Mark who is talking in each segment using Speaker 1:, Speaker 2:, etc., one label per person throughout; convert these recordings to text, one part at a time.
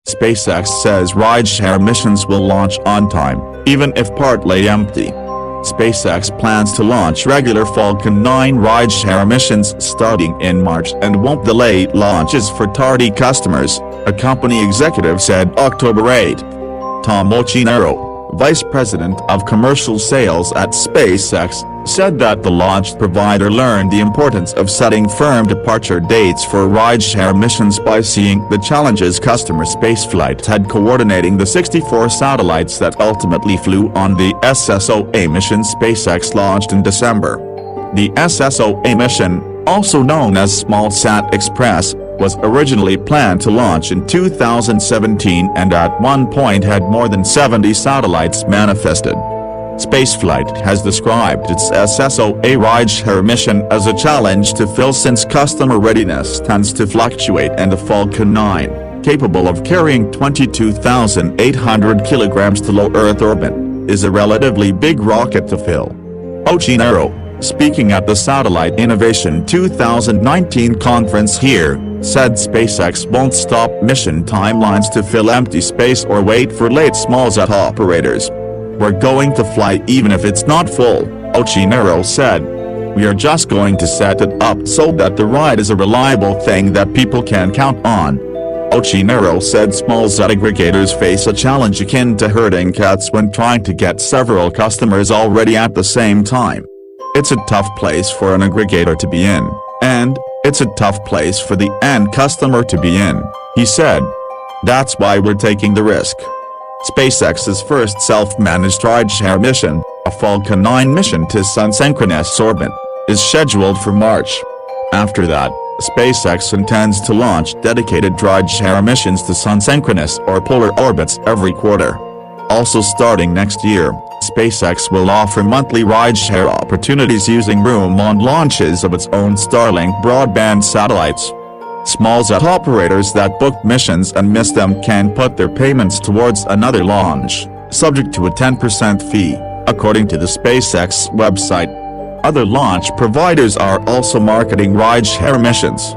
Speaker 1: SpaceX says rideshare missions will launch on time, even if partly empty. SpaceX plans to launch regular Falcon 9 rideshare missions starting in March and won't delay launches for tardy customers, a company executive said October 8. Tom Ochinero, vice president of commercial sales at SpaceX, said that the launch provider learned the importance of setting firm departure dates for rideshare missions by seeing the challenges customer spaceflight had coordinating the 64 satellites that ultimately flew on the SSOA mission SpaceX launched in December. The SSOA mission, also known as Small Sat Express, was originally planned to launch in 2017 and at one point had more than 70 satellites manifested. Spaceflight has described its SSOA rideshare mission as a challenge to fill since customer readiness tends to fluctuate and the Falcon 9, capable of carrying 22,800 kilograms to low Earth orbit, is a relatively big rocket to fill. Ochinero, speaking at the Satellite Innovation 2019 conference here, said SpaceX won't stop mission timelines to fill empty space or wait for late smallsat operators. "We're going to fly even if it's not full," Ochinero said. "We are just going to set it up so that the ride is a reliable thing that people can count on." Ochinero said smallsat aggregators face a challenge akin to herding cats when trying to get several customers already at the same time. "It's a tough place for an aggregator to be in, and it's a tough place for the end customer to be in," he said. "That's why we're taking the risk." SpaceX's first self-managed rideshare mission, a Falcon 9 mission to sun-synchronous orbit, is scheduled for March. After that, SpaceX intends to launch dedicated rideshare missions to sun-synchronous or polar orbits every quarter. Also starting next year, SpaceX will offer monthly rideshare opportunities using room on launches of its own Starlink broadband satellites. Smallsat operators that book missions and miss them can put their payments towards another launch, subject to a 10% fee, according to the SpaceX website. Other launch providers are also marketing rideshare missions.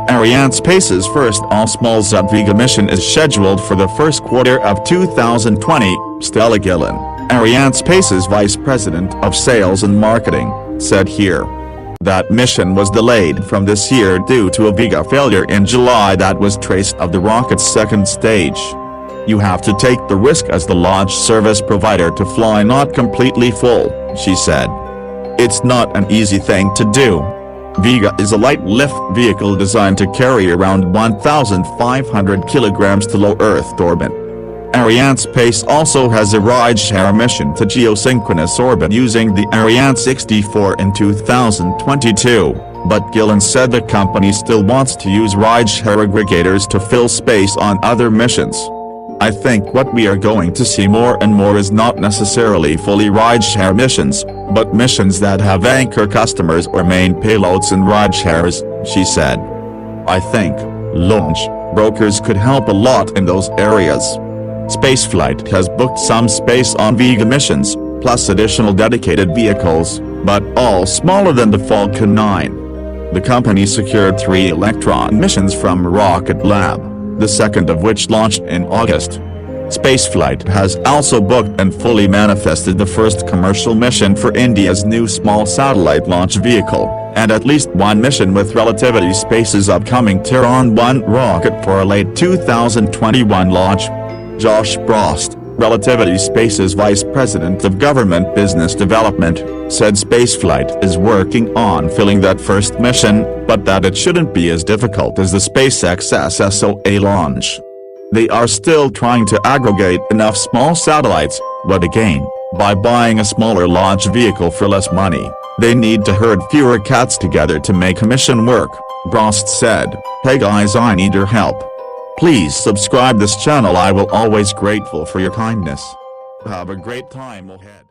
Speaker 1: Arianespace's first all-smallsat Vega mission is scheduled for the first quarter of 2020, Stella Gillen, Arianespace's vice president of sales and marketing, said here. That mission was delayed from this year due to a Vega failure in July that was traced of the rocket's second stage. "You have to take the risk as the launch service provider to fly not completely full," she said. "It's not an easy thing to do. Vega is a light-lift vehicle designed to carry around 1,500 kilograms to low Earth orbit." Arianespace also has a rideshare mission to geosynchronous orbit using the Ariane 64 in 2022, but Gillen said the company still wants to use rideshare aggregators to fill space on other missions. "I think what we are going to see more and more is not necessarily fully rideshare missions, but missions that have anchor customers or main payloads in rideshares," she said. "I think launch brokers could help a lot in those areas." Spaceflight has booked some space on Vega missions, plus additional dedicated vehicles, but all smaller than the Falcon 9. The company secured 3 Electron missions from Rocket Lab, the second of which launched in August. Spaceflight has also booked and fully manifested the first commercial mission for India's new small satellite launch vehicle, and at least one mission with Relativity Space's upcoming Terran-1 rocket for a late 2021 launch. Josh Frost, Relativity Space's vice president of government business development, said Spaceflight is working on filling that first mission, but that it shouldn't be as difficult as the SpaceX SSOA launch. They are still trying to aggregate enough small satellites, but again, by buying a smaller launch vehicle for less money, they need to herd fewer cats together to make a mission work, Frost said. "Hey guys, I need your help. Please subscribe this channel. I will always grateful for your kindness. Have a great time ahead."